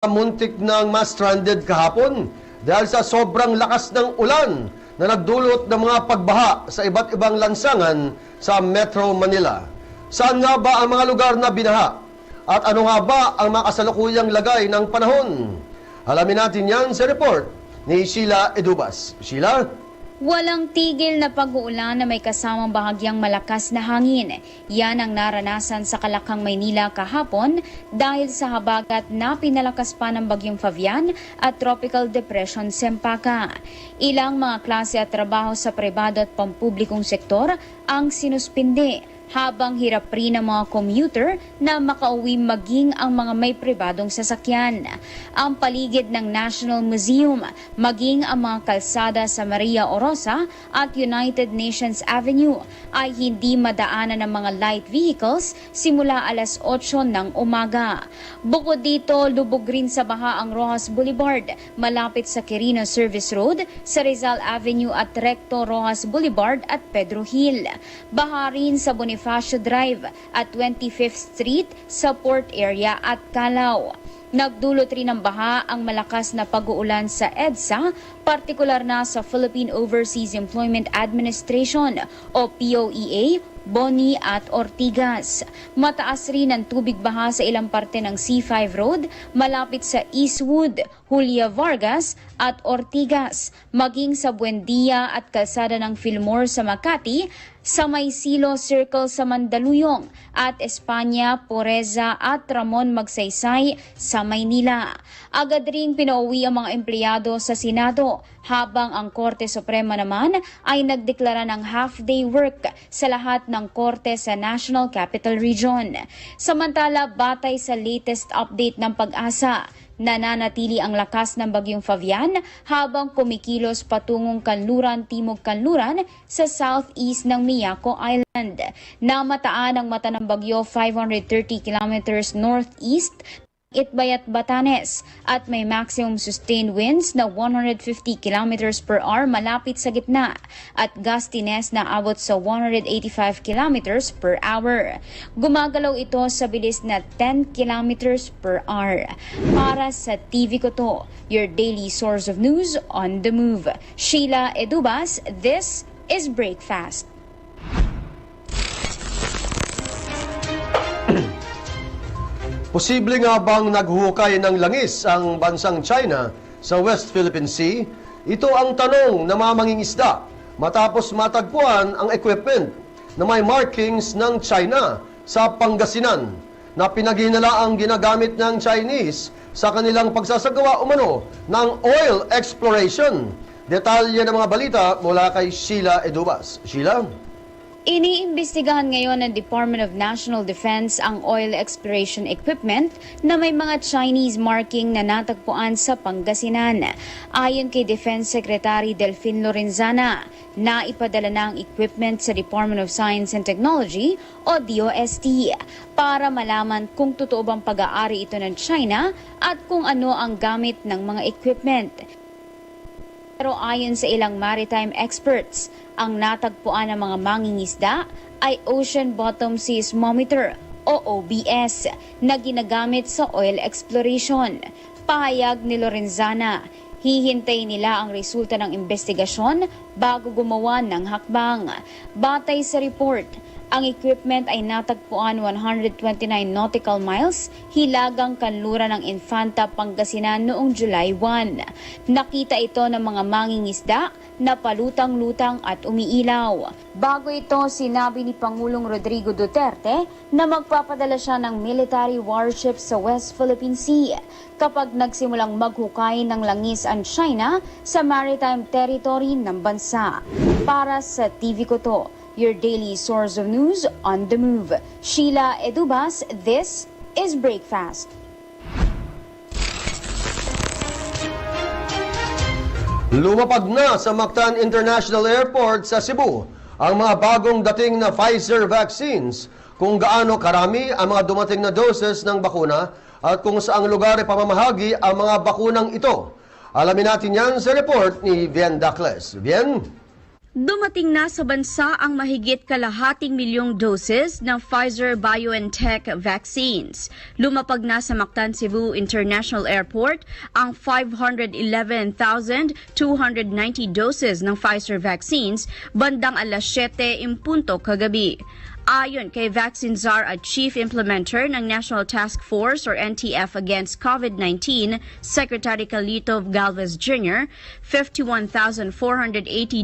Muntik ng ma-stranded kahapon dahil sa sobrang lakas ng ulan na nagdulot ng mga pagbaha sa iba't ibang lansangan sa Metro Manila. Saan nga ba ang mga lugar na binaha? At ano nga ba ang mga kasalukuyang lagay ng panahon? Alamin natin yan sa report ni Sheila Edubas. Sheila? Walang tigil na pag-uulan na may kasamang bahagyang malakas na hangin. Yan ang naranasan sa Kalakang, Maynila kahapon dahil sa habagat na pinalakas pa ng bagyong Fabian at Tropical Depression Sempaka. Ilang mga klase at trabaho sa pribado at pampublikong sektor ang sinuspinde, habang hirap rin ang mga commuter na makauwi maging ang mga may pribadong sasakyan. Ang paligid ng National Museum, maging ang mga kalsada sa Maria Orosa at United Nations Avenue ay hindi madaanan ng mga light vehicles simula alas 8 ng umaga. Bukod dito, lubog rin sa baha ang Rojas Boulevard malapit sa Quirino Service Road, sa Rizal Avenue at Recto Rojas Boulevard at Pedro Hill. Baha rin sa Bonifacio Drive at 25th Street sa Port Area at Calao. Nagdulot rin ng baha ang malakas na pag-uulan sa EDSA, partikular na sa Philippine Overseas Employment Administration o POEA, Boni at Ortigas. Mataas rin ang tubig baha sa ilang parte ng C5 Road malapit sa Eastwood, Julia Vargas at Ortigas, maging sa Buendia at kalsada ng Fillmore sa Makati, sa Maysilo Circle sa Mandaluyong at Espanya, Poreza at Ramon Magsaysay sa Maynila. Agad ring pinauwi ang mga empleyado sa Senado, habang ang Korte Suprema naman ay nagdeklara ng half-day work sa lahat ng korte sa National Capital Region. Samantala, batay sa latest update ng Pag-asa, nananatili ang lakas ng bagyong Fabian habang kumikilos patungong kanluran Timog Kanluran sa southeast ng Miyako Island. Namataan ang mata ng bagyo 530 kilometers northeast Itbayat, Batanes, at may maximum sustained winds na 150 kilometers per hour malapit sa gitna at gustiness na abot sa 185 kilometers per hour. Gumagalaw ito sa bilis na 10 kilometers per hour. Para sa TV ko to, your daily source of news on the move. Sheila Edubas, this is Brakefast. Posible nga bang naghuhukay ng langis ang bansang China sa West Philippine Sea? Ito ang tanong ng mga mangingisda matapos matagpuan ang equipment na may markings ng China sa Pangasinan na pinaghinalaang ginagamit ng Chinese sa kanilang pagsasagawa umano ng oil exploration. Detalye ng mga balita mula kay Sheila Edubas. Sheila? Iniimbestigahan ngayon ng Department of National Defense ang oil exploration equipment na may mga Chinese marking na natagpuan sa Pangasinan. Ayon kay Defense Secretary Delfin Lorenzana, naipadala na ang equipment sa Department of Science and Technology o DOST para malaman kung totoo bang pag-aari ito ng China at kung ano ang gamit ng mga equipment. Pero ayon sa ilang maritime experts, ang natagpuan ng mga mangingisda ay Ocean Bottom Seismometer o OBS na ginagamit sa oil exploration. Pahayag ni Lorenzana, hihintay nila ang resulta ng investigasyon bago gumawa ng hakbang. Batay sa report, ang equipment ay natagpuan 129 nautical miles hilagang kanluran ng Infanta, Pangasinan noong July 1. Nakita ito ng mga mangingisda na palutang-lutang at umiilaw. Bago ito, sinabi ni Pangulong Rodrigo Duterte na magpapadala siya ng military warships sa West Philippine Sea kapag nagsimulang maghukay ng langis ang China sa maritime territory ng bansa. Para sa TV ko to, your daily source of news on the move. Sheila Edubas, this is Brakefast. Lumapag na sa Mactan International Airport sa Cebu ang mga bagong dating na Pfizer vaccines, kung gaano karami ang mga dumating na doses ng bakuna at kung saang lugar ipamamahagi ang mga bakunang ito. Alamin natin yan sa report ni Vien Dacles. Vien? Dumating na sa bansa ang mahigit kalahating milyong doses ng Pfizer-BioNTech vaccines. Lumapag na sa Mactan, Cebu International Airport ang 511,290 doses ng Pfizer vaccines bandang alas 7:00 kagabi. Ayon kay Vaccine Czar at Chief Implementer ng National Task Force or NTF against COVID-19, Secretary Carlito Galvez Jr., 51,480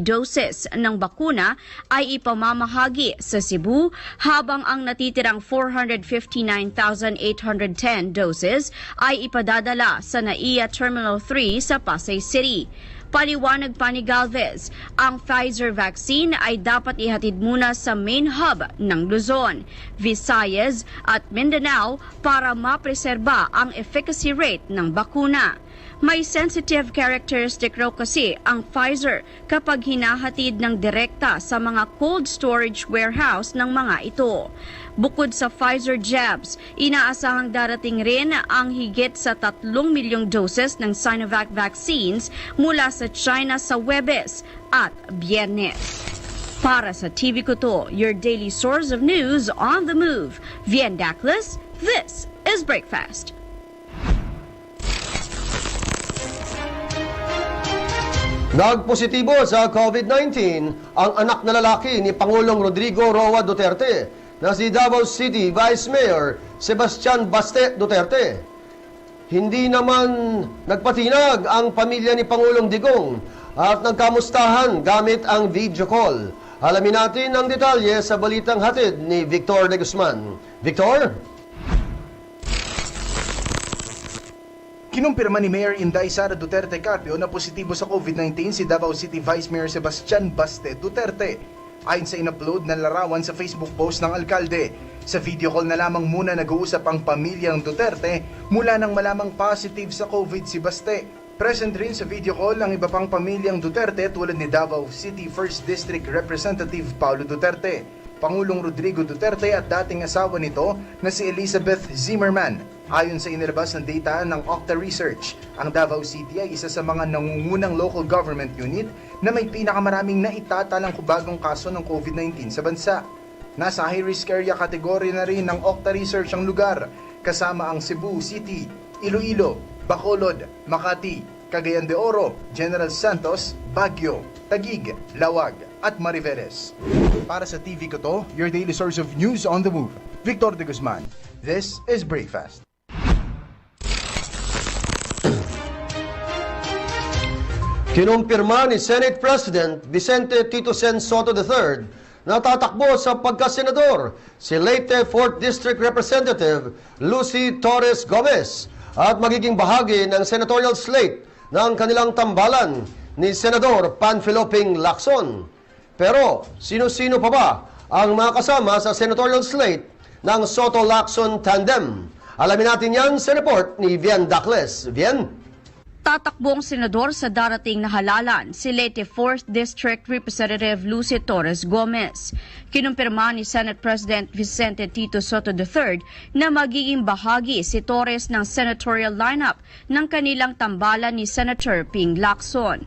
doses ng bakuna ay ipamamahagi sa Cebu habang ang natitirang 459,810 doses ay ipadadala sa NAIA Terminal 3 sa Pasay City. Paliwanag pa ni Galvez, ang Pfizer vaccine ay dapat ihatid muna sa main hub ng Luzon, Visayas at Mindanao para mapreserba ang efficacy rate ng bakuna. May sensitive characteristic raw kasi ang Pfizer kapag hinahatid ng direkta sa mga cold storage warehouse ng mga ito. Bukod sa Pfizer jabs, inaasahang darating rin ang higit sa 3 milyong doses ng Sinovac vaccines mula sa China sa Huwebes at Biyernes. Para sa TV Kuto, your daily source of news on the move. Vien Daclas, this is Brakefast. Nagpositibo sa COVID-19 ang anak na lalaki ni Pangulong Rodrigo Roa Duterte na si Davao City Vice Mayor Sebastian Baste Duterte. Hindi naman nagpatinag ang pamilya ni Pangulong Digong at nagkamustahan gamit ang video call. Alamin natin ang detalye sa balitang hatid ni Victor de Guzman. Victor? Kinumpirma ni Mayor Inday Sara Duterte Carpio na positibo sa COVID-19 si Davao City Vice Mayor Sebastian Baste Duterte. Ayon sa in-upload na larawan sa Facebook post ng alkalde, sa video call na lamang muna nag-uusap ang pamilyang Duterte mula nang malamang positive sa COVID si Baste. Present rin sa video call ang iba pang pamilyang Duterte tulad ni Davao City 1st District Representative Paulo Duterte, Pangulong Rodrigo Duterte at dating asawa nito na si Elizabeth Zimmerman. Ayon sa inilabas na data ng Octa Research, ang Davao City ay isa sa mga nangungunang local government unit na may pinakamaraming naitatalang bagong kaso ng COVID-19 sa bansa. Nasa high-risk area category na rin ng Octa Research ang lugar, kasama ang Cebu City, Iloilo, Bacolod, Makati, Cagayan de Oro, General Santos, Baguio, Taguig, Lawag at Mariveles. Para sa TV Kuto, your daily source of news on the move, Victor de Guzman. This is Brakefast. Kinumpirma ni Senate President Vicente Tito Sen Soto III na tatakbo sa pagkasenador si Leyte 4th District Representative Lucy Torres Gomez at magiging bahagi ng senatorial slate ng kanilang tambalan ni Senador Panfiloping Lacson. Pero sino-sino pa ba ang mga kasama sa senatorial slate ng Soto-Lacson tandem? Alamin natin yan sa report ni Vien Daclas. Vien? Tatakbong senador sa darating na halalan si Leyte 4th District Representative Lucy Torres Gomez. Kinumpirma ni Senate President Vicente Tito Soto III na magiging bahagi si Torres ng senatorial lineup ng kanilang tambalan ni Senator Ping Lacson.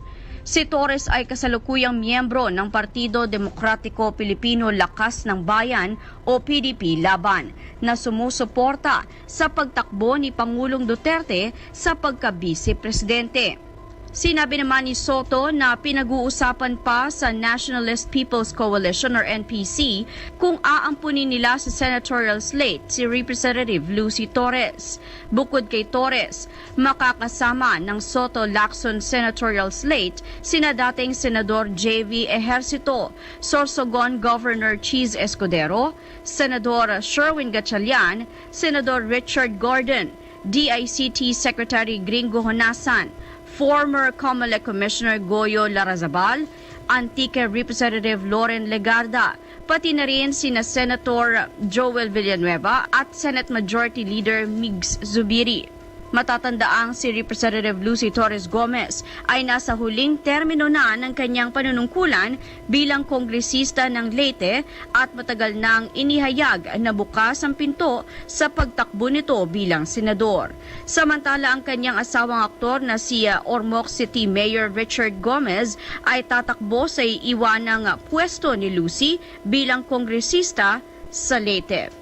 Si Torres ay kasalukuyang miyembro ng Partido Demokratiko Pilipino Lakas ng Bayan o PDP Laban na sumusuporta sa pagtakbo ni Pangulong Duterte sa pagka-vice-presidente. Sinabi naman ni Soto na pinag-uusapan pa sa Nationalist People's Coalition or NPC kung aampunin nila sa senatorial slate si Representative Lucy Torres. Bukod kay Torres, makakasama ng Soto-Lacson senatorial slate sina dating Senador J.V. Ejercito, Sorsogon Governor Cheese Escudero, Senador Sherwin Gatchalian, Senador Richard Gordon, DICT Secretary Gringo Honasan, former COMELEC Commissioner Goyo Larazabal, Antique Representative Loren Legarda, pati na rin sina Senator Joel Villanueva at Senate Majority Leader Migs Zubiri. Matatandaang si Representative Lucy Torres Gomez ay nasa huling termino na ng kanyang panunungkulan bilang kongresista ng Leyte at matagal nang inihayag na bukas ang pinto sa pagtakbo nito bilang senador. Samantala ang kanyang asawang aktor na si Ormoc City Mayor Richard Gomez ay tatakbo sa iiwanang pwesto ni Lucy bilang kongresista sa Leyte.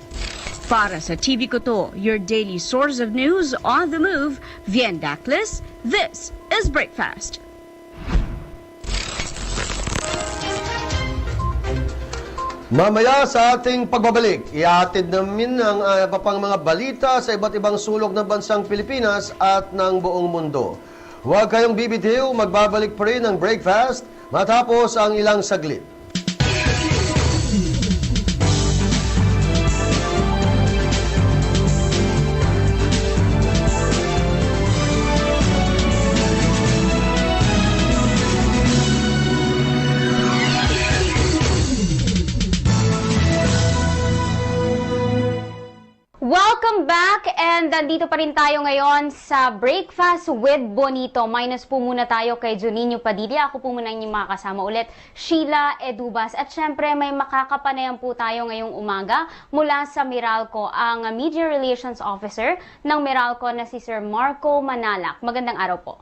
Para sa TV ko to, your daily source of news on the move, Vien Daclis, this is Brakefast. Mamaya sa ating pagbabalik, iatid namin ang papang mga balita sa iba't ibang sulok ng bansang Pilipinas at ng buong mundo. Huwag kayong bibitiw, magbabalik pa rin ang Brakefast matapos ang ilang saglit. Welcome back, and nandito pa rin tayo ngayon sa Brakefast with Bonito. Minus po muna tayo kay Niño Padilla. Ako po muna yung makakasama ulit, Sheila Edubas. At syempre may makakapanayan po tayo ngayong umaga mula sa Meralco, ang Media Relations Officer ng Meralco na si Sir Marco Manalak. Magandang araw po.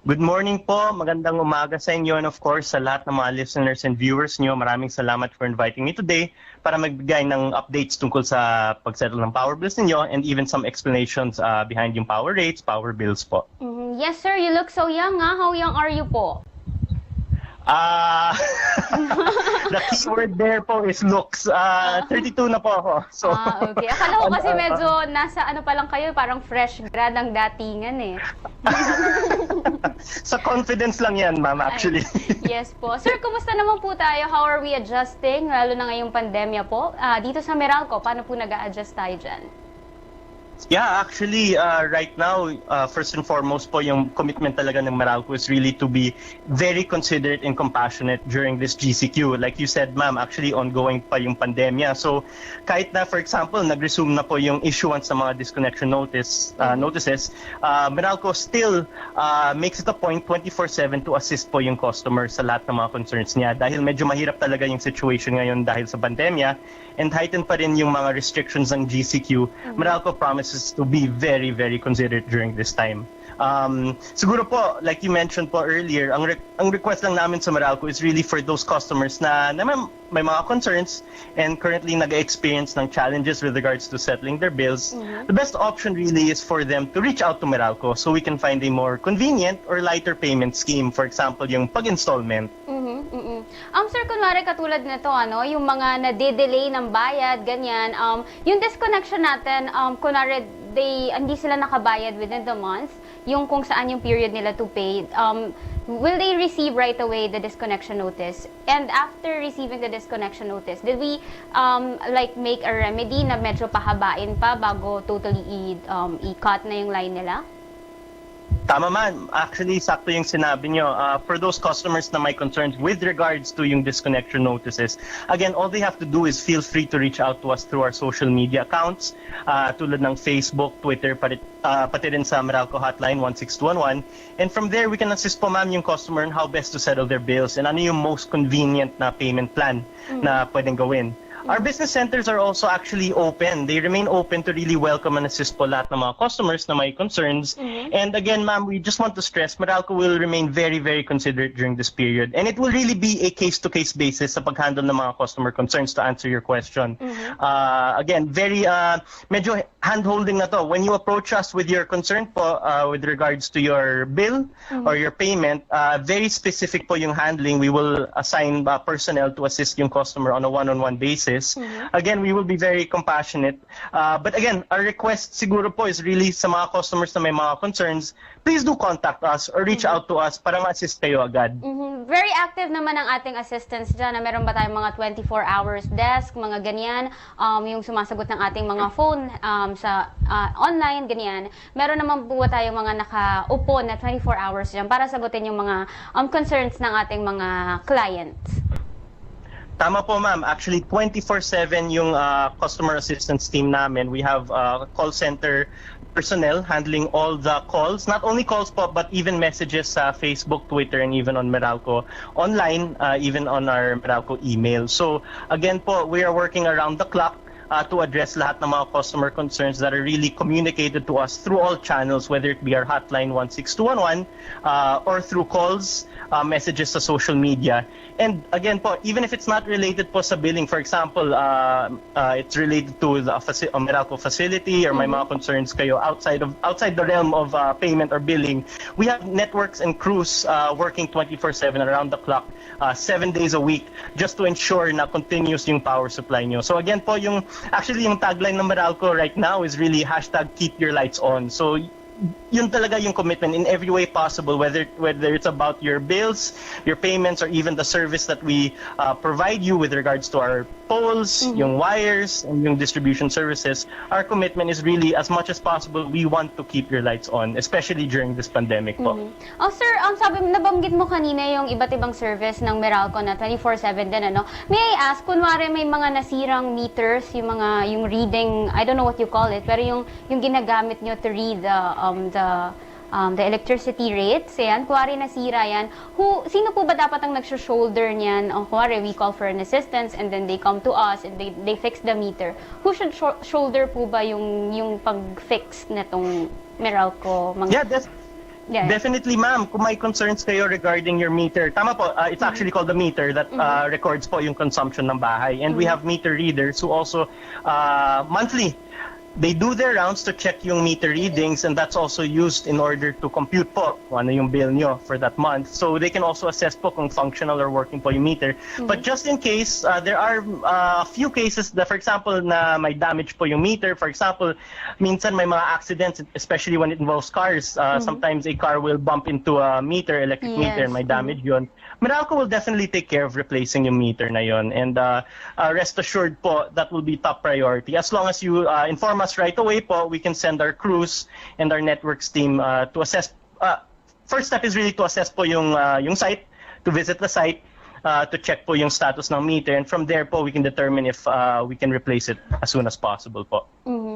Good morning po, magandang umaga sa inyo and of course sa lahat ng mga listeners and viewers nyo. Maraming salamat for inviting me today para magbigay ng updates tungkol sa pagsettle ng power bills ninyo and even some explanations behind yung power rates, power bills po. Yes sir, you look so young ha. How young are you po? The key word there po is looks. 32 na po ako. So, Okay. Akala ko kasi medyo nasa ano pa lang kayo, parang fresh grad ang datingan eh. sa confidence lang yan, ma'am, actually. Yes po. Sir, kumusta naman po tayo? How are we adjusting? Lalo na ngayong pandemya po. Dito sa Meralco, paano po nag-a-adjust tayo dyan? Yeah, actually, right now, first and foremost po, yung commitment talaga ng Meralco is really to be very considerate and compassionate during this GCQ. Like you said, ma'am, actually ongoing pa yung pandemya. So, kahit na, for example, nag-resume na po yung issuance ng mga disconnection notices, Meralco still makes it a point 24/7 to assist po yung customer sa lahat ng mga concerns niya. Dahil medyo mahirap talaga yung situation ngayon dahil sa pandemya and heightened pa rin yung mga restrictions ng GCQ, Meralco promises to be very, very considerate during this time. Siguro po, like you mentioned po earlier, ang request lang namin sa Meralco is really for those customers na may mga concerns and currently nag-experience ng challenges with regards to settling their bills. The best option really is for them to reach out to Meralco so we can find a more convenient or lighter payment scheme. For example, yung pag-installment. Sir, kunwari katulad nito, yung mga nade-delay ng bayad, ganyan, yung disconnection natin, kunwari hindi sila nakabayad within the month, yung kung saan yung period nila to pay, will they receive right away the disconnection notice? And after receiving the disconnection notice, did we make a remedy na medyo pahabain pa bago totally i-cut na yung line nila? Tama man. Actually, sakto yung sinabi nyo. For those customers na may concerns with regards to yung disconnection notices, again, all they have to do is feel free to reach out to us through our social media accounts, tulad ng Facebook, Twitter, pati rin sa Meralco Hotline 16211. And from there, we can assist po ma'am yung customer on how best to settle their bills and ano yung most convenient na payment plan na pwedeng gawin. Our business centers are also actually open. They remain open to really welcome and assist po lahat ng mga customers na may concerns. And again, ma'am, we just want to stress, Meralco will remain very, very considerate during this period. And it will really be a case-to-case basis sa pag-handle ng mga customer concerns to answer your question. Again, very, medyo hand-holding na to. When you approach us with your concern po with regards to your bill or your payment, very specific po yung handling. We will assign personnel to assist yung customer on a one-on-one basis. Again, we will be very compassionate. But again, our request siguro po is really sa mga customers na may mga concerns, please do contact us or reach out to us para ma-assist kayo agad. Very active naman ang ating assistance dyan. Meron ba tayong mga 24 hours desk, mga ganyan, yung sumasagot ng ating mga phone sa online, ganyan. Meron naman po tayong mga nakaupo na 24 hours dyan para sagutin yung mga concerns ng ating mga clients. Tama po ma'am. Actually, 24/7 yung customer assistance team namin. We have call center personnel handling all the calls, not only calls po, but even messages sa Facebook, Twitter, and even on Meralco online, even on our Meralco email. So again po, we are working around the clock to address lahat ng mga customer concerns that are really communicated to us through all channels, whether it be our hotline 16211 or through calls, messages sa social media. And again po, even if it's not related po sa billing, for example, it's related to the Meralco facility or may mga concerns kayo outside the realm of payment or billing, we have networks and crews working 24/7 around the clock, 7 days a week, just to ensure na continuous yung power supply nyo. So again po, yung tagline ng Meralco right now is really #KeepYourLightsOn. So yun talaga yung commitment in every way possible, whether it's about your bills, your payments, or even the service that we provide you with regards to our poles, yung wires, and yung distribution services. Our commitment is really, as much as possible, we want to keep your lights on, especially during this pandemic po. Oh, sir, ang nabanggit mo kanina yung iba't ibang service ng Meralco na 24/7 din, ano? May I ask, kunwari may mga nasirang meters, yung reading, I don't know what you call it, pero yung ginagamit nyo to read the electricity rates, yan, kuwari nasira yan, sino po ba dapat ang nagsho-shoulder niyan? Kuwari, we call for an assistance and then they come to us and they fix the meter. Who should shoulder po ba yung pag-fix netong Meralco? Definitely, ma'am. Kung may concerns kayo regarding your meter, tama po, it's actually called the meter that records po yung consumption ng bahay. And we have meter readers who also monthly, they do their rounds to check yung meter readings, and that's also used in order to compute po kung ano yung bill nyo for that month. So they can also assess po kung functional or working po yung meter. But just in case, there are a few cases that, for example, na may damage po yung meter. For example, minsan may mga accidents, especially when it involves cars. Sometimes a car will bump into a meter, electric meter, and may damage yun. Meralco will definitely take care of replacing yung meter na yun. And rest assured po, that will be top priority. As long as you inform us right away po, we can send our crews and our networks team to assess. First step is really to assess po yung site, to visit the site, to check po yung status ng meter. And from there po, we can determine if we can replace it as soon as possible po.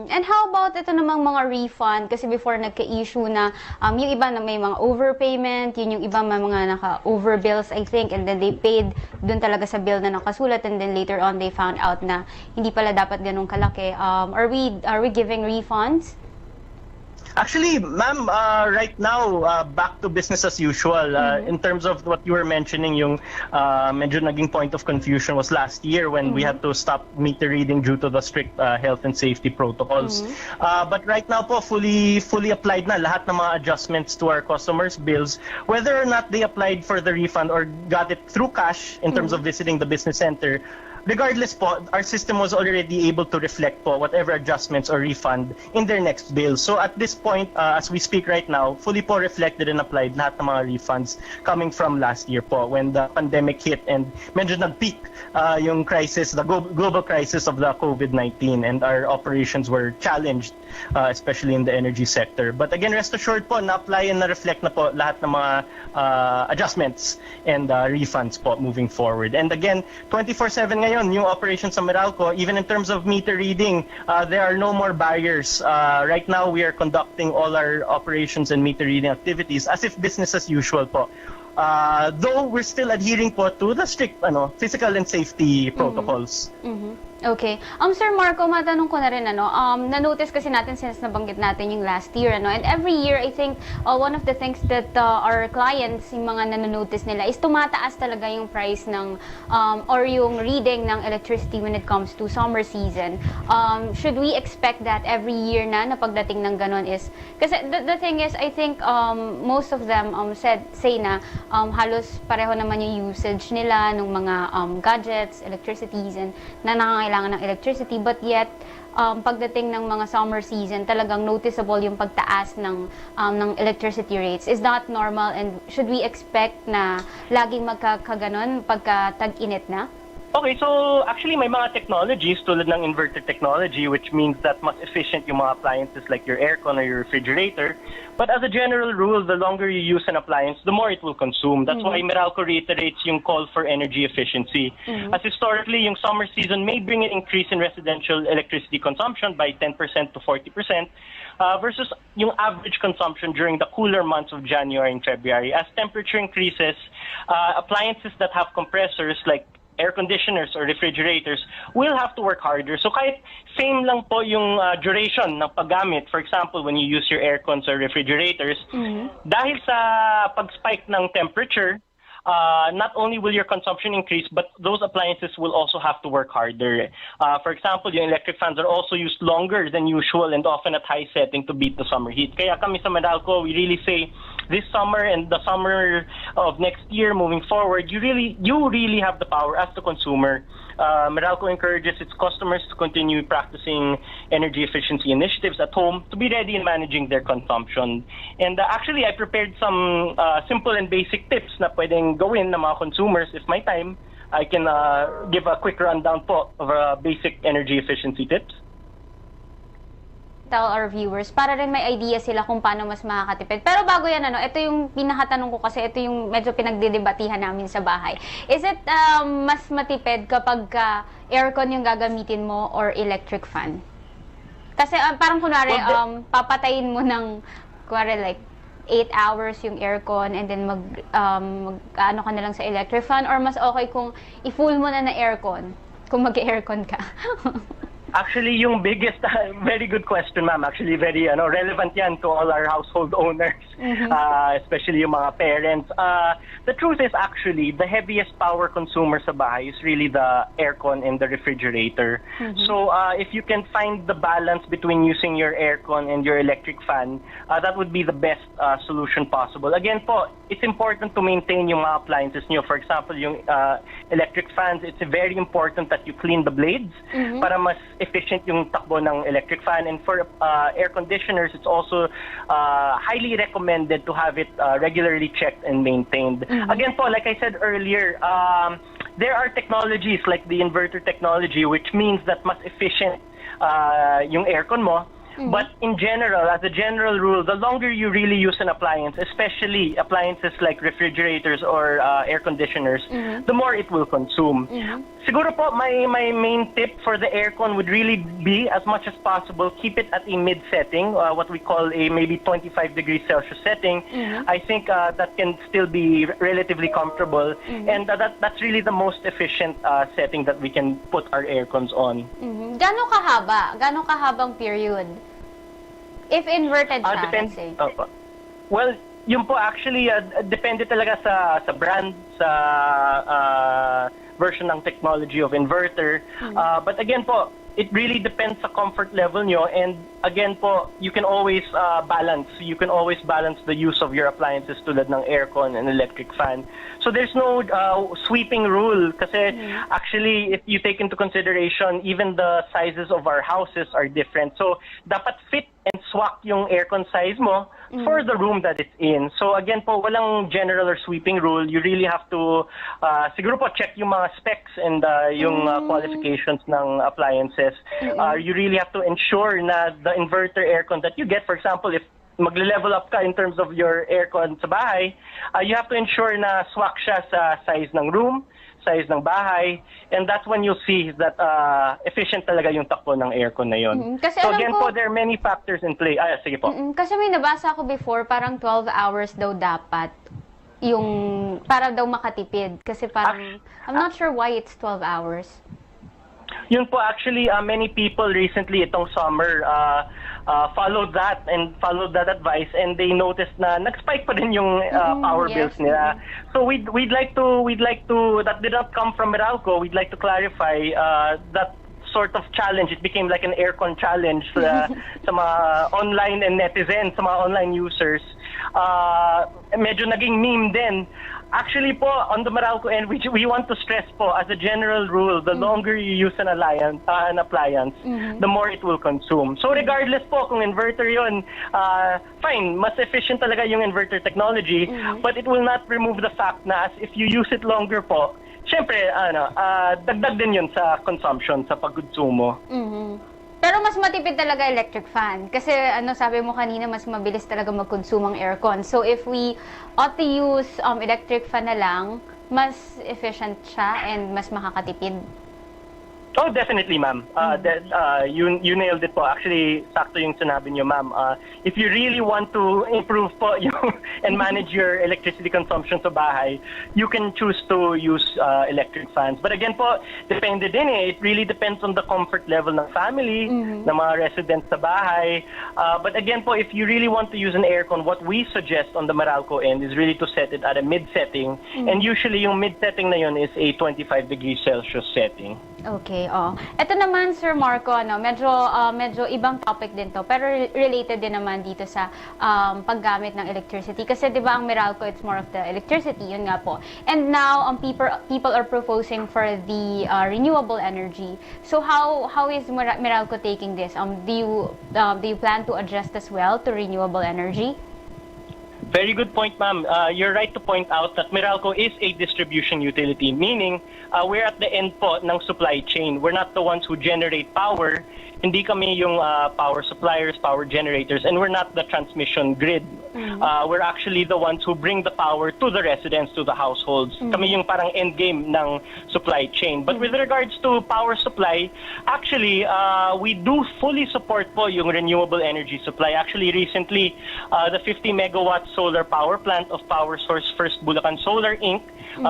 And how about ito namang mga refund? Kasi before nagka-issue na yung iba na may mga overpayment, yun yung iba may mga naka-overbills, I think, and then they paid dun talaga sa bill na nakasulat, and then later on they found out na hindi pala dapat ganun kalaki. Are we giving refunds? Actually, ma'am, right now, back to business as usual. In terms of what you were mentioning, yung medyo naging point of confusion was last year when we had to stop meter reading due to the strict health and safety protocols. But right now po, fully applied na lahat ng mga adjustments to our customers' bills, whether or not they applied for the refund or got it through cash in terms of visiting the business center. Regardless po, our system was already able to reflect po whatever adjustments or refund in their next bill. So at this point, as we speak right now, fully po reflected and applied lahat ng mga refunds coming from last year po when the pandemic hit and medyo nag-peak yung crisis, the global crisis of the COVID-19, and our operations were challenged, especially in the energy sector. But again, rest assured po, na-apply and na-reflect na po lahat ng mga adjustments and refunds po moving forward. And again, 24/7 ngayon, yung operations sa Meralco, even in terms of meter reading, there are no more barriers. Right now, we are conducting all our operations and meter reading activities as if business as usual po. Though we're still adhering po to the strict physical and safety protocols. Okay. Sir Marco, matanong ko na rin, na-notice kasi natin since nabanggit natin yung last year, and every year, I think, one of the things that our clients, yung mga nanonotice nila, is tumataas talaga yung price ng, or yung reading ng electricity when it comes to summer season. Should we expect that every year na pagdating ng ganon is, kasi the thing is, I think, most of them say na, halos pareho naman yung usage nila ng mga gadgets, electricities, and kailangan ng electricity, but yet pagdating ng mga summer season, talagang noticeable yung pagtaas ng electricity rates. Is that normal, and should we expect na laging magkakaganon pagka tag-init na? Okay, so actually may mga technologies tulad ng inverter technology, which means that mas efficient yung mga appliances like your aircon or your refrigerator. But as a general rule, the longer you use an appliance, the more it will consume. That's why Meralco reiterates yung call for energy efficiency. As historically, yung summer season may bring an increase in residential electricity consumption by 10% to 40%, versus yung average consumption during the cooler months of January and February. As temperature increases, appliances that have compressors like air conditioners or refrigerators will have to work harder. So kahit same lang po yung duration ng paggamit, for example, when you use your aircons or refrigerators, dahil sa pag-spike ng temperature, not only will your consumption increase, but those appliances will also have to work harder. For example, yung electric fans are also used longer than usual and often at high setting to beat the summer heat. Kaya kami sa Meralco, we really say this summer and the summer of next year moving forward, you really have the power as the consumer. Meralco encourages its customers to continue practicing energy efficiency initiatives at home to be ready in managing their consumption. And actually, I prepared some simple and basic tips na pwedeng gawin ng mga consumers. If my time, I can give a quick rundown po of basic energy efficiency tips. Tell our viewers para rin may idea sila kung paano mas makakatipid. Pero bago yan, ito yung pinakatanong ko kasi ito yung medyo pinagdidebatihan namin sa bahay. Is it mas matipid kapag aircon yung gagamitin mo or electric fan? Kasi parang kunwari, papatayin mo ng, kunwari like, 8 hours yung aircon and then ano ka na lang sa electric fan, or mas okay kung i-full mo na aircon kung mag-aircon ka? Actually, yung biggest, very good question, ma'am. Actually, very relevant yan to all our household owners, especially yung mga parents. The truth is actually, the heaviest power consumer sa bahay is really the aircon and the refrigerator. So, if you can find the balance between using your aircon and your electric fan, that would be the best solution possible. Again po, it's important to maintain yung mga appliances nyo. For example, yung electric fans, it's very important that you clean the blades para mas efficient yung takbo ng electric fan. And for air conditioners, it's also highly recommended to have it regularly checked and maintained. Again po, like I said earlier, there are technologies like the inverter technology, which means that mas efficient yung aircon mo. But in general, as a general rule, the longer you really use an appliance, especially appliances like refrigerators or air conditioners, the more it will consume. Siguro po, my main tip for the aircon would really be, as much as possible, keep it at a mid-setting, what we call a maybe 25 degrees Celsius setting. I think that can still be relatively comfortable, and that's really the most efficient setting that we can put our aircons on. Gano'ng kahaba? Gano'ng kahabang period? If inverted siya, let's say. Well, yun po actually, depende talaga sa brand, sa version ng technology of inverter. But again po, it really depends sa comfort level nyo. And again po, you can always balance. You can always balance the use of your appliances tulad ng aircon and electric fan. So there's no sweeping rule kasi actually, if you take into consideration, even the sizes of our houses are different. So dapat fit and swak yung aircon size mo for the room that it's in. So again po, walang general or sweeping rule. You really have to siguro po check yung mga specs and yung qualifications ng appliances. You really have to ensure na the inverter aircon that you get, for example, if magle-level up ka in terms of your aircon sa bahay, you have to ensure na swak siya sa size ng room, size ng bahay, and that's when you'll see that efficient talaga yung takbo ng aircon na yun. Kasi so again ko, po, there are many factors in play. Sige po. Kasi may nabasa ako before, parang 12 hours daw dapat yung, para daw makatipid. Kasi parang, I'm not sure why it's 12 hours. Yun po, actually, many people recently itong summer followed that advice, and they noticed na nag-spike pa din yung power bills nila. So we'd like to that did not come from Meralco. We'd like to clarify that sort of challenge. It became like an aircon challenge sa mga online and netizens, sa mga online users. Medyo naging meme din. Actually po, on the Meralco end, we want to stress po, as a general rule, the longer you use an appliance, the more it will consume. So regardless po kung inverter yun, fine, mas efficient talaga yung inverter technology, but it will not remove the fact na as if you use it longer po, syempre, dagdag din yun sa consumption, sa pagkonsumo. Pero mas matipid talaga electric fan. Kasi sabi mo kanina, mas mabilis talaga mag-consume ang aircon. So if we ought to use electric fan na lang, mas efficient siya and mas makakatipid. Oh, definitely, ma'am. You nailed it po. Actually, sakto yung sinabi niyo, ma'am. If you really want to improve po and manage your electricity consumption sa bahay, you can choose to use electric fans. But again po, depende din eh. It really depends on the comfort level ng family, ng mga residents sa bahay. But again po, if you really want to use an aircon, what we suggest on the Meralco end is really to set it at a mid-setting. And usually, yung mid-setting na yun is a 25 degrees Celsius setting. Okay, Ito naman, Sir Marco, medyo ibang topic din to, pero related din naman dito sa paggamit ng electricity. Kasi 'di ba ang Meralco, it's more of the electricity, yun nga po. And now, people are proposing for the renewable energy. So how is Meralco taking this? Do you plan to adjust as well to renewable energy? Very good point, ma'am. You're right to point out that Meralco is a distribution utility, meaning we're at the end po ng supply chain. We're not the ones who generate power. Hindi kami yung power suppliers, power generators, and we're not the transmission grid. We're actually the ones who bring the power to the residents, to the households. Kami yung parang end game ng supply chain. But with regards to power supply, actually, we do fully support po yung renewable energy supply. Actually, recently, the 50 megawatt solar power plant of Power Source First Bulacan Solar Inc.,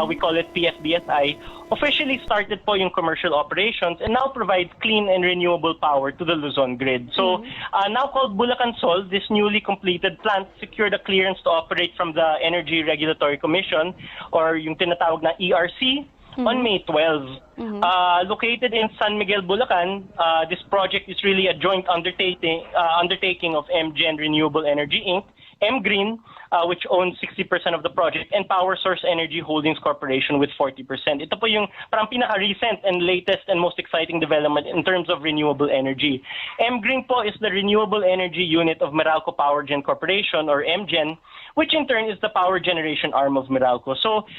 we call it PFBSI, officially started po yung commercial operations and now provides clean and renewable power to the Luzon grid. So, now called Bulacan Sol, this newly completed plant secured a clearance to operate from the Energy Regulatory Commission, or yung tinatawag na ERC, on May 12. Located in San Miguel, Bulacan, this project is really a joint undertaking of MGen Renewable Energy Inc., M-Green, which owns 60% of the project, and Power Source Energy Holdings Corporation with 40%. Ito po yung parang pinaka-recent and latest and most exciting development in terms of renewable energy. M-Green po is the renewable energy unit of Meralco Power Gen Corporation, or MGen, which in turn is the power generation arm of Meralco. So,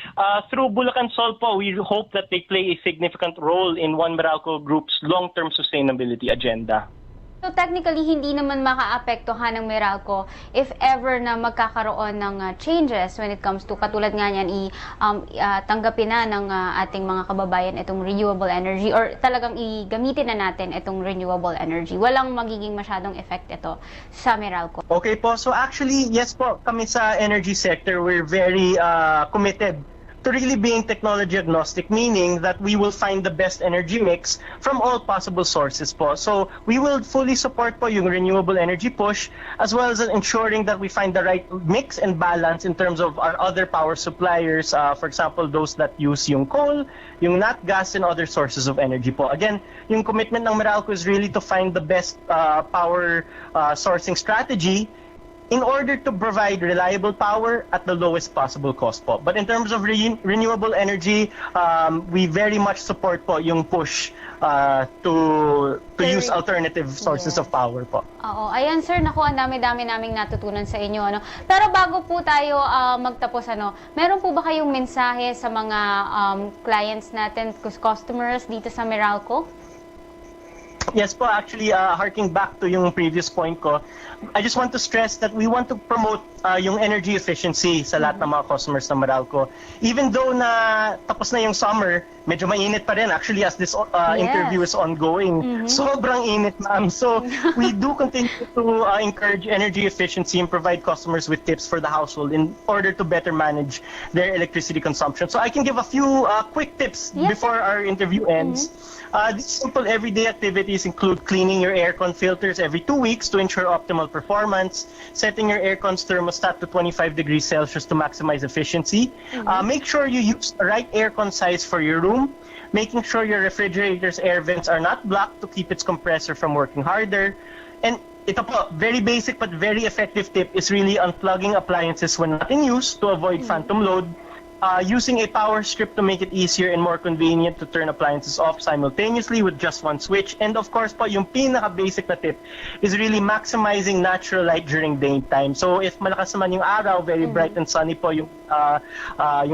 through Bulacan Sol po, we hope that they play a significant role in One Meralco Group's long-term sustainability agenda. So technically, hindi naman makaapektuhan ng Meralco if ever na magkakaroon ng changes when it comes to, katulad nga niyan, tanggapin na ng ating mga kababayan itong renewable energy, or talagang igamitin na natin itong renewable energy. Walang magiging masyadong effect ito sa Meralco. Okay po, so actually, yes po, kami sa energy sector, we're very committed to really being technology agnostic, meaning that we will find the best energy mix from all possible sources po. So we will fully support po yung renewable energy push, as well as ensuring that we find the right mix and balance in terms of our other power suppliers, for example, those that use yung coal, yung nat gas, and other sources of energy po. Again, yung commitment ng Meralco is really to find the best power sourcing strategy in order to provide reliable power at the lowest possible cost po. But in terms of renewable energy, we very much support po yung push to use alternative sources of power po. Oo, ayan sir, naku, ang dami-dami naming natutunan sa inyo. Pero bago po tayo magtapos, meron po ba kayong mensahe sa mga clients natin, customers dito sa Meralco? Yes po, actually, harking back to yung previous point ko, I just want to stress that we want to promote yung energy efficiency sa lahat ng mga customers ng Meralco. Even though na tapos na yung summer, medyo mainit pa rin. Actually, as this interview is ongoing, sobrang init, ma'am. So, we do continue to encourage energy efficiency and provide customers with tips for the household in order to better manage their electricity consumption. So, I can give a few quick tips before our interview ends. These simple everyday activities include cleaning your aircon filters every 2 weeks to ensure optimal performance, setting your aircon's thermostat to 25 degrees Celsius to maximize efficiency. Make sure you use the right aircon size for your room, making sure your refrigerator's air vents are not blocked to keep its compressor from working harder. And ito po, very basic but very effective tip is really unplugging appliances when not in use to avoid phantom load. using a power strip to make it easier and more convenient to turn appliances off simultaneously with just one switch. And of course po, yung pinaka-basic na tip is really maximizing natural light during daytime. So if malakas naman yung araw, very bright and sunny po yung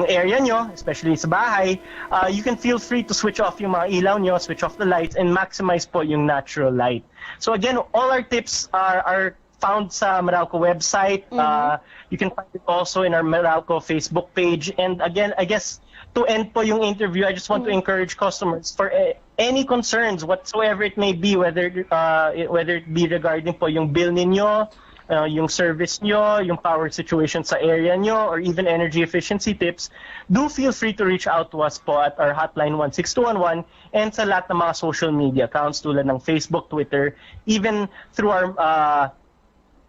area nyo, especially sa bahay, you can feel free to switch off yung mga ilaw nyo, switch off the lights, and maximize po yung natural light. So again, all our tips are found sa Meralco website. You can find it also in our Meralco Facebook page. And again, I guess to end po yung interview, I just want to encourage customers for any concerns whatsoever it may be, whether it be regarding po yung bill ninyo, yung service nyo, yung power situation sa area nyo, or even energy efficiency tips, do feel free to reach out to us po at our hotline 16211 and sa lahat ng mga social media accounts tulad ng Facebook, Twitter, even through our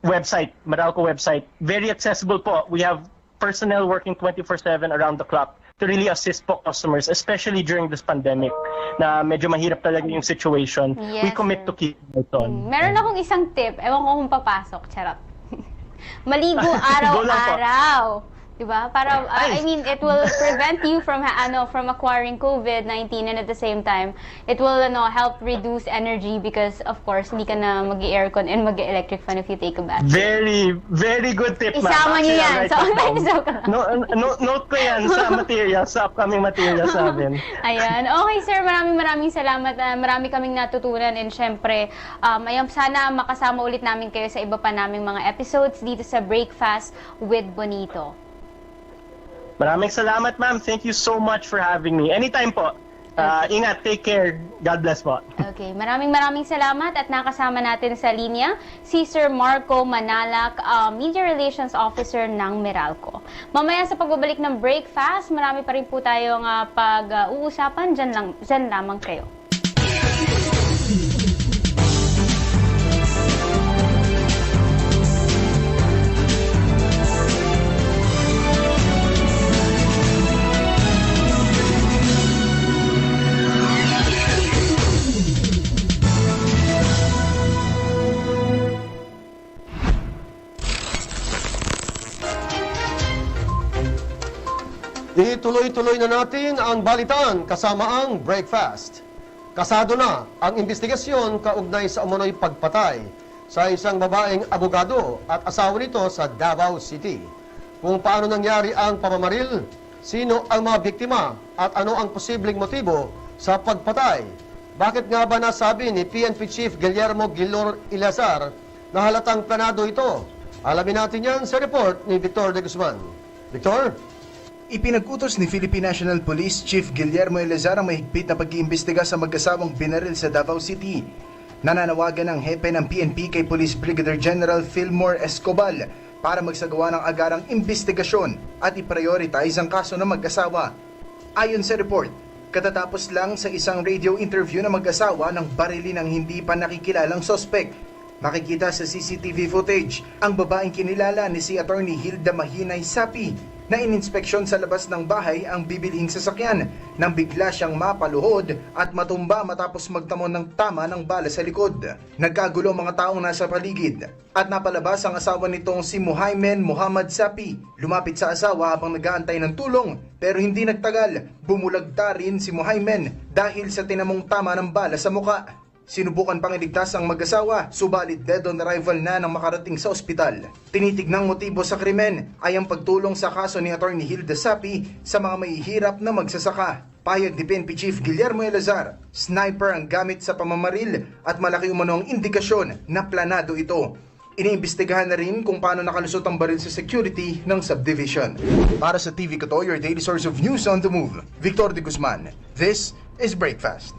website, Meralco website. Very accessible po. We have personnel working 24/7 around the clock to really assist po customers, especially during this pandemic na medyo mahirap talaga yung situation. Yes, We commit sir. to keep it on. Meron akong isang tip. Ewan ko kung papasok. Charot. Maligo Go lang po. araw-araw. Diba? Para, I mean, it will prevent you from acquiring COVID-19, and at the same time, it will help reduce energy because, of course, hindi ka na mag-aircon and mag-electric fan if you take a bath. Very, very good tip, ma'am. Isama niyo yan. Right So, down. Note ko yan sa materials, sa upcoming materials namin. Ayan. Okay, sir. Maraming salamat. Marami kaming natutunan, and syempre, sana makasama ulit namin kayo sa iba pa naming mga episodes dito sa Brakefast with Bonito. Maraming salamat, ma'am. Thank you so much for having me. Anytime po. Ingat, take care. God bless po. Okay, maraming salamat at nakasama natin sa linya si Sir Marco Manalak, Media Relations Officer ng Meralco. Mamaya sa pagbabalik ng Brakefast, marami pa rin po tayong pag-uusapan. Dyan lamang kayo. Ituloy-tuloy na natin ang balitan kasama ang Brakefast. Kasado na ang investigasyon kaugnay sa umunoy pagpatay sa isang babaeng abogado at asawa nito sa Davao City. Kung paano nangyari ang pamamaril, sino ang mga biktima at ano ang posibleng motibo sa pagpatay. Bakit nga ba nasabi ni PNP Chief Guillermo Gilor Ilazar na halatang planado ito? Alamin natin yan sa report ni Victor de Guzman. Victor? Ipinag-utos ni Philippine National Police Chief Guillermo Elezar ang mahigpit na pag-iimbestiga sa mag-asawang binaril sa Davao City. Nananawagan ang hepe ng PNP kay Police Brigadier General Fillmore Escobal para magsagawa ng agarang investigasyon at i-prioritize ang kaso ng mag-asawa. Ayon sa report, katatapos lang sa isang radio interview ng mag-asawa ng barilin ng hindi pa nakikilalang sospek. Makikita sa CCTV footage ang babaeng kinilala ni si Attorney Hilda Mahinay Sapi na ininspeksyon sa labas ng bahay ang bibilhing sasakyan nang bigla siyang mapaluhod at matumba matapos magtamon ng tama ng bala sa likod. Nagkagulo ang mga taong nasa paligid at napalabas ang asawa nitong si Muhaymen Muhammad Sapi. Lumapit sa asawa habang nag-aantay ng tulong pero hindi nagtagal. Bumulagta rin si Muhaymen dahil sa tinamong tama ng bala sa muka. Sinubukan pang iligtas ang mag-asawa, subalit dead on arrival na nang makarating sa ospital. Tinitignang motibo sa krimen ay ang pagtulong sa kaso ni Attorney Hilda Sapi sa mga mahihirap na magsasaka. Payag ni PNP Chief Guillermo Elazar, sniper ang gamit sa pamamaril at malaki umano ang indikasyon na planado ito. Iniimbestigahan na rin kung paano nakalusot ang baril sa security ng subdivision. Para sa TV Koto, your daily source of news on the move, Victor de Guzman. This is Brakefast.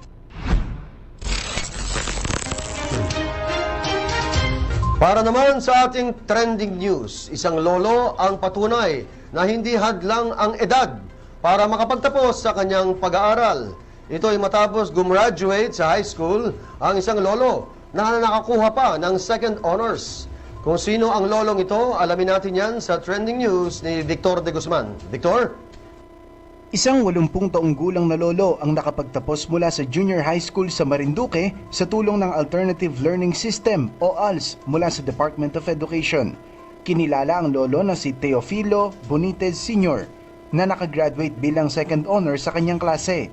Para naman sa ating trending news, isang lolo ang patunay na hindi hadlang ang edad para makapagtapos sa kanyang pag-aaral. Ito ay matapos gumraduate sa high school ang isang lolo na nakakuha pa ng second honors. Kung sino ang lolong ito, alamin natin yan sa trending news ni Victor de Guzman. Victor? Isang 80 taong gulang na lolo ang nakapagtapos mula sa junior high school sa Marinduque sa tulong ng Alternative Learning System o ALS mula sa Department of Education. Kinilala ang lolo na si Teofilo Bonitez Sr. na nakagraduate bilang second honor sa kanyang klase.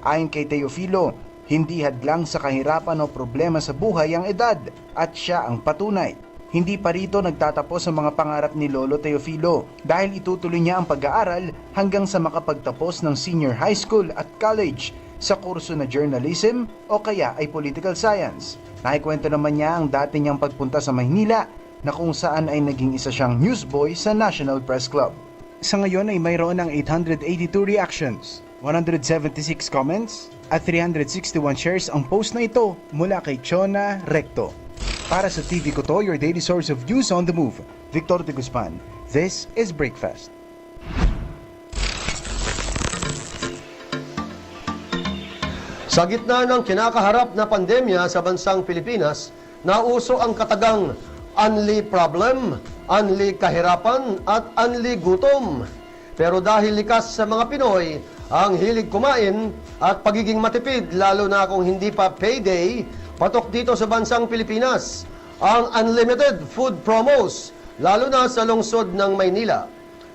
Ayon kay Teofilo, hindi hadlang sa kahirapan o problema sa buhay ang edad at siya ang patunay. Hindi pa rito nagtatapos ang mga pangarap ni Lolo Teofilo dahil itutuloy niya ang pag-aaral hanggang sa makapagtapos ng senior high school at college sa kurso na journalism o kaya ay political science. Nakikwento naman niya ang dati niyang pagpunta sa Maynila na kung saan ay naging isa siyang newsboy sa National Press Club. Sa ngayon ay mayroon ng 882 reactions, 176 comments at 361 shares ang post na ito mula kay Chona Recto. Para sa TV ko to, your daily source of news on the move, Victor de Guzman. This is Brakefast. Sa gitna ng kinakaharap na pandemya sa bansang Pilipinas, nauso ang katagang unli problem, unli kahirapan at unli gutom. Pero dahil likas sa mga Pinoy ang hilig kumain at pagiging matipid, lalo na kung hindi pa payday, patok dito sa bansang Pilipinas ang unlimited food promos, lalo na sa lungsod ng Maynila.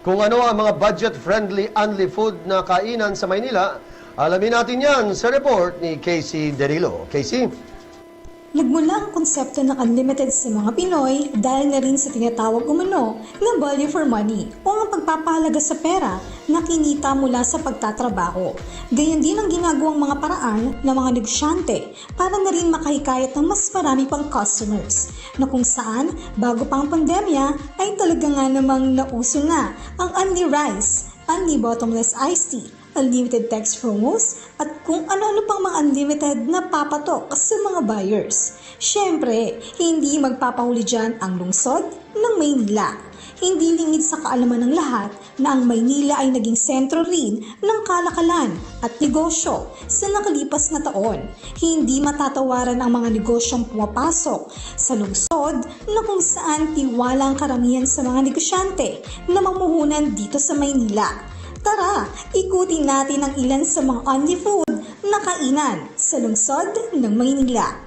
Kung ano ang mga budget-friendly unli food na kainan sa Maynila, alamin natin yan sa report ni Casey Derilo. Casey? Nagmula ang konsepto ng unlimited sa mga Pinoy dahil na rin sa tinatawag umano na value for money o ang pagpapahalaga sa pera na kinita mula sa pagtatrabaho. Gayon din ang ginagawang mga paraan ng mga negosyante para na rin makahikayat ng mas marami pang customers na kung saan bago pang pandemya ay talaga nga namang nauso na ang unli rice, unli bottomless iced tea, unlimited text promos, at kung ano-ano pang mga unlimited na papatok sa mga buyers. Siyempre, hindi magpapahuli dyan ang lungsod ng Maynila. Hindi lingid sa kaalaman ng lahat na ang Maynila ay naging sentro rin ng kalakalan at negosyo sa nakalipas na taon. Hindi matatawaran ang mga negosyong pumapasok sa lungsod na kung saan tiwala ang karamihan sa mga negosyante na mamuhunan dito sa Maynila. Tara, ikutin natin ang ilan sa mga unli food na kainan sa lungsod ng Maynila.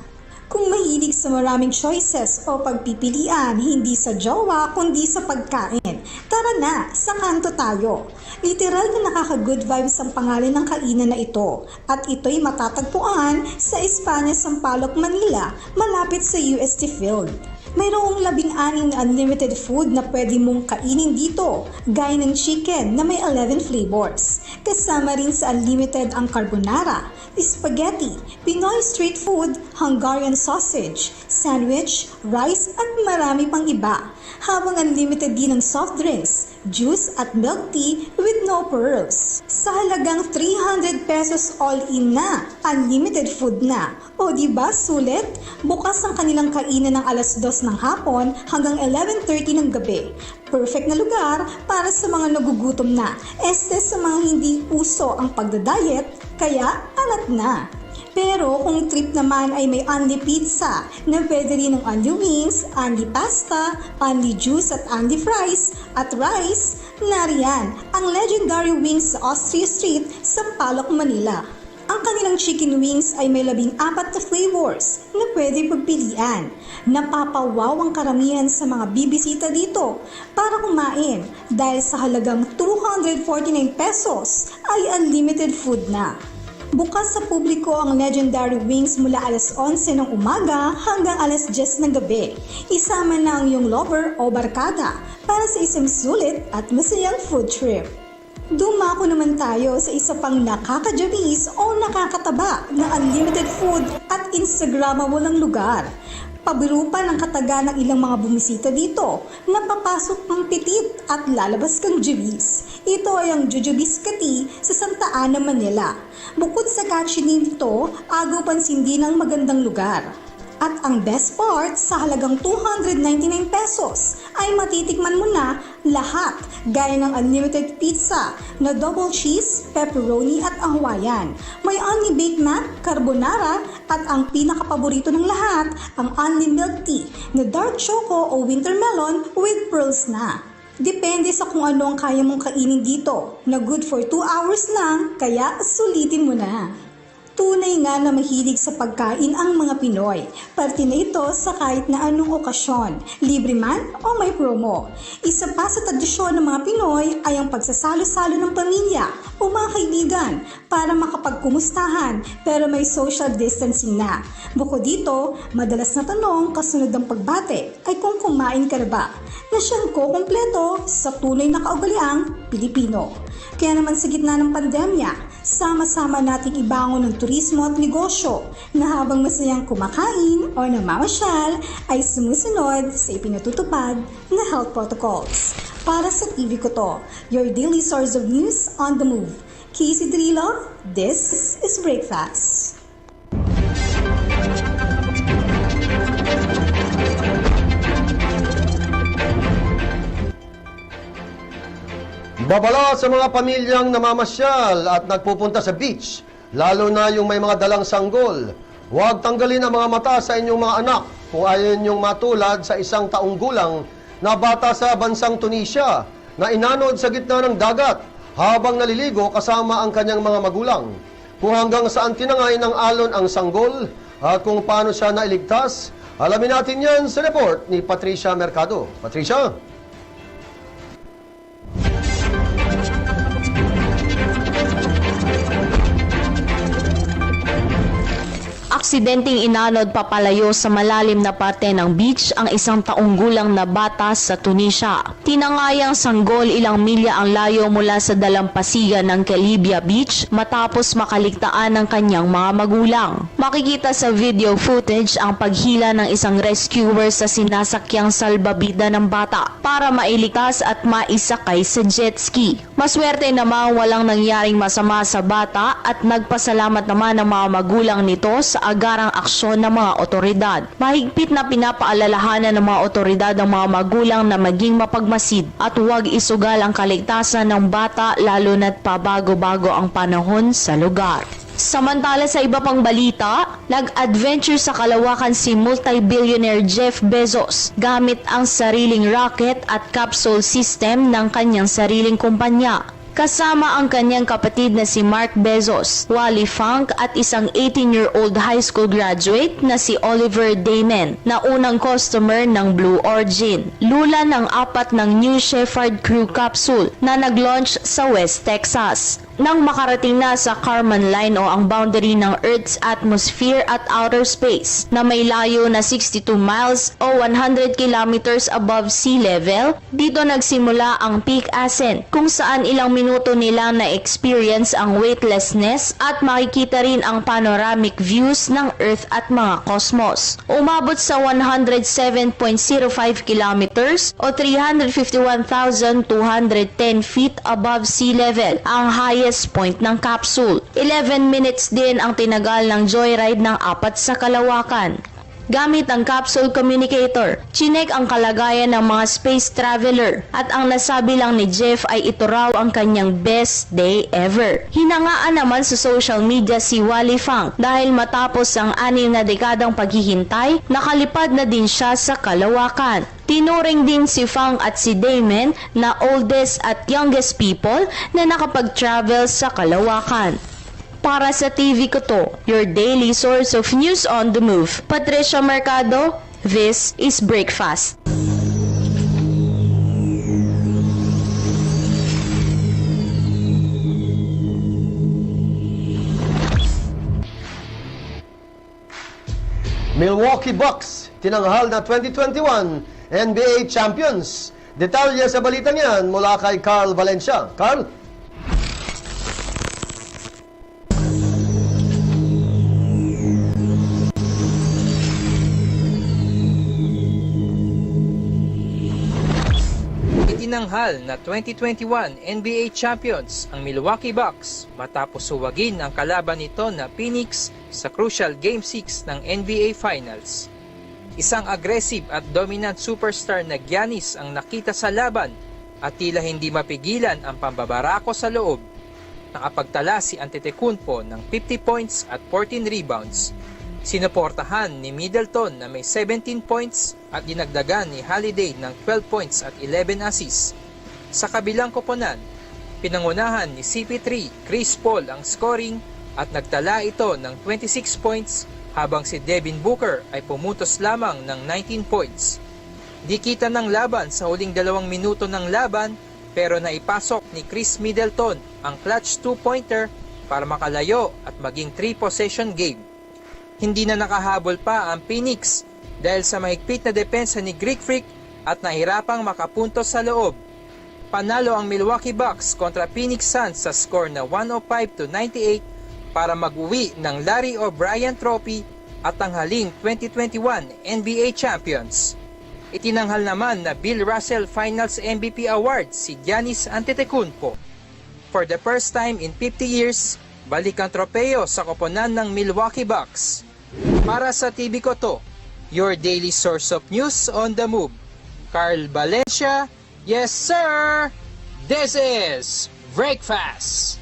Kung mahilig sa maraming choices o pagpipilian, hindi sa jowa kundi sa pagkain, tara na, sa kanto tayo. Literal na nakaka-good vibes ang pangalan ng kainan na ito at ito'y matatagpuan sa Espanya, Sampaloc, Manila, malapit sa UST Field. Mayroong 16 na unlimited food na pwede mong kainin dito, gaya ng chicken na may 11 flavors. Kasama rin sa unlimited ang carbonara, spaghetti, Pinoy street food, Hungarian sausage, sandwich, rice at marami pang iba. Habang unlimited din ang soft drinks, juice at milk tea with no pearls. Sa halagang 300 pesos all-in na, unlimited food na. O diba sulit? Bukas ang kanilang kainan ng alas 2 ng hapon hanggang 11:30 ng gabi. Perfect na lugar para sa mga nagugutom na. Sa mga hindi uso ang pagdadiet, kaya alat na. Pero kung trip naman ay may unli pizza na pwede rin ng unli wings, unli pasta, unli juice at unli fries at rice, nariyan ang legendary wings sa Austria Street, Sampaloc, Manila. Ang kanilang chicken wings ay may 14 na flavors na pwede pagpilian. Napapawaw ang karamihan sa mga bibisita dito para kumain dahil sa halagang 249 pesos ay unlimited food na. Bukas sa publiko ang legendary wings mula alas 11 ng umaga hanggang alas 10 ng gabi. Isama na ang iyong lover o barkada para sa isang sulit at masayang food trip. Dumako naman tayo sa isa pang nakakajabis o nakakataba na unlimited food at Instagrammable ng lugar. Pabiro pa ng kataga ng ilang mga bumisita dito na papasok ng titit at lalabas kang jubis. Ito ay ang Jujubis Kati sa Santa Ana, Manila. Bukod sa catchy nito, agaw pansin din ang magandang lugar. At ang best part, sa halagang 299 pesos ay matitikman mo na lahat gaya ng unlimited pizza na double cheese, pepperoni at Hawaiian. May unli Big Mac, carbonara at ang pinakapaborito ng lahat, ang unli milk tea na dark choco o winter melon with pearls na. Depende sa kung ano ang kaya mong kainin dito na good for 2 hours lang, kaya sulitin mo na. Tunay nga na mahilig sa pagkain ang mga Pinoy. Parte na ito sa kahit na anong okasyon, libre man o may promo. Isa pa sa tradisyon ng mga Pinoy ay ang pagsasalo-salo ng pamilya o mga kaibigan para makapagkumustahan pero may social distancing na. Bukod dito, madalas na tanong kasunod ng pagbate ay kung kumain ka na ba, na siyang kukumpleto sa tunay na kaugaliang Pilipino. Kaya naman sa gitna ng pandemya, sama-sama nating ibangon ng turismo at negosyo na habang masayang kumakain o namamasyal ay sumusunod sa ipinatutupad na health protocols. Para sa TV ko to, your daily source of news on the move. Casey Drilo, this is Brakefast. Babala sa mga pamilyang namamasyal at nagpupunta sa beach, lalo na yung may mga dalang sanggol. Huwag tanggalin ang mga mata sa inyong mga anak kung ayaw ninyong matulad sa isang taong gulang na bata sa bansang Tunisia na inanod sa gitna ng dagat habang naliligo kasama ang kanyang mga magulang. Kung hanggang saan tinangay ng alon ang sanggol at kung paano siya nailigtas, alamin natin yan sa report ni Patricia Mercado. Patricia? Aksidenteng inanod papalayo sa malalim na parte ng beach ang isang taong gulang na bata sa Tunisia. Tinangayang sanggol ilang milya ang layo mula sa dalampasigan ng Kelibia Beach matapos makaligtaan ng kanyang mga magulang. Makikita sa video footage ang paghila ng isang rescuer sa sinasakyang salbabida ng bata para mailigtas at maisakay sa jet ski. Maswerte namang walang nangyaring masama sa bata at nagpasalamat naman ang mga magulang nito sa agarang aksyon ng mga otoridad. Mahigpit na pinapaalalahanan ng mga otoridad ang mga magulang na maging mapagmasid at huwag isugal ang kaligtasan ng bata lalo na't pabago-bago ang panahon sa lugar. Samantala sa iba pang balita, nag-adventure sa kalawakan si multi-billionaire Jeff Bezos gamit ang sariling rocket at capsule system ng kanyang sariling kumpanya. Kasama ang kanyang kapatid na si Mark Bezos, Wally Funk at isang 18-year-old high school graduate na si Oliver Damon na unang customer ng Blue Origin. Lula ng 4 ng New Shepard Crew capsule na nag-launch sa West Texas. Nang makarating na sa Kármán Line o ang boundary ng Earth's atmosphere at outer space na may layo na 62 miles o 100 kilometers above sea level, dito nagsimula ang peak ascent kung saan ilang minuto nilang na-experience ang weightlessness at makikita rin ang panoramic views ng Earth at mga cosmos. Umabot sa 107.05 kilometers o 351,210 feet above sea level ang highest point ng capsule. 11 minutes din ang tinagal ng joyride ng 4 sa kalawakan. Gamit ang capsule communicator, chinek ang kalagayan ng mga space traveler at ang nasabi lang ni Jeff ay ito raw ang kanyang best day ever. Hinangaan naman sa social media si Wally Funk dahil matapos ang 6 na dekadang paghihintay, nakalipad na din siya sa kalawakan. Tinuring din si Funk at si Damon na oldest at youngest people na nakapag-travel sa kalawakan. Para sa TV ko to, your daily source of news on the move. Patricia Mercado, this is Brakefast. Milwaukee Bucks, tinanghal na 2021 NBA Champions. Detalye sa balitang yan mula kay Carl Valencia. Carl? Itinanghal na 2021 NBA Champions ang Milwaukee Bucks matapos suwagin ang kalaban nito na Phoenix sa crucial Game 6 ng NBA Finals. Isang aggressive at dominant superstar na Giannis ang nakita sa laban at tila hindi mapigilan ang pambabarako sa loob. Nakapagtala si Antetokounmpo ng 50 points at 14 rebounds. Sinuportahan ni Middleton na may 17 points at dinagdagan ni Holiday ng 12 points at 11 assists. Sa kabilang koponan, pinangunahan ni CP3, Chris Paul ang scoring at nagtala ito ng 26 points habang si Devin Booker ay pumutos lamang ng 19 points. Di kita ng laban sa huling 2 minuto ng laban pero naipasok ni Chris Middleton ang clutch 2-pointer para makalayo at maging 3-possession game. Hindi na nakahabol pa ang Phoenix dahil sa mahigpit na depensa ni Greek Freak at nahirapang makapuntos sa loob. Panalo ang Milwaukee Bucks kontra Phoenix Suns sa score na 105-98 para mag-uwi ng Larry O'Brien Trophy at tanghaling 2021 NBA Champions. Itinanghal naman na Bill Russell Finals MVP Award si Giannis Antetokounmpo. For the first time in 50 years, balik ang tropeyo sa koponan ng Milwaukee Bucks. Para sa TV ko to, your daily source of news on the move. Carl Valencia, yes sir! This is Brakefast!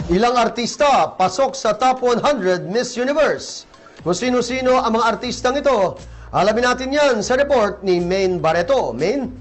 Ilang artista pasok sa top 100 Miss Universe. Kung sino-sino ang mga artistang ito, alamin natin yan sa report ni Maine Barreto. Maine?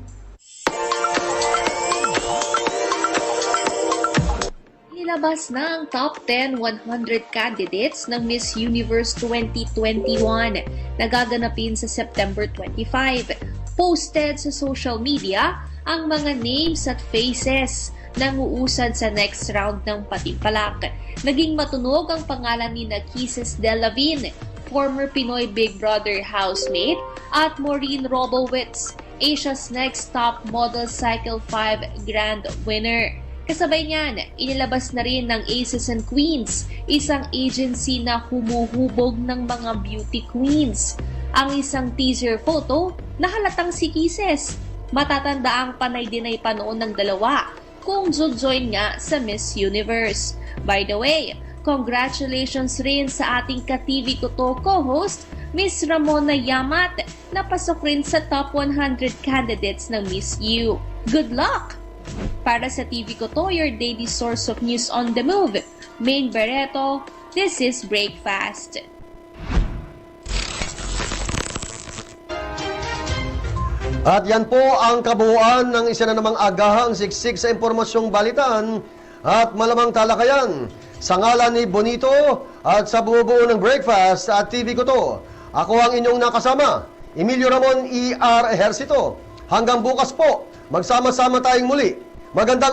Nilabas na ang top 10 100 candidates ng Miss Universe 2021 na gaganapin sa September 25. Posted sa social media ang mga names at faces nang uusad sa next round ng patimpalak. Naging matunog ang pangalan ni Kisses Delavine, former Pinoy Big Brother housemate, at Maureen Robowitz, Asia's Next Top Model Cycle 5 Grand Winner. Kasabay niyan, inilabas na rin ng Aces and Queens, isang agency na humuhubog ng mga beauty queens. Ang isang teaser photo na halatang si Kisses. Matatanda ang panay-dinay pa noon ng dalawa kung join nga sa Miss Universe. By the way, congratulations rin sa ating ka-TV ko to co-host, Miss Ramon na Yamat, na pasok rin sa top 100 candidates ng Miss U. Good luck! Para sa TV ko to, your daily source of news on the move, Maine Barreto, this is Brakefast. At yan po ang kabuuan ng isa na namang agahang siksik sa impormasyong balitan at malamang talakayan. Sa ngalan ni Bonito at sa buo-buo ng Brakefast at TV ko to, ako ang inyong nakasama, Emilio Ramon, Ejercito. Hanggang bukas po, magsama-sama tayong muli. Magandang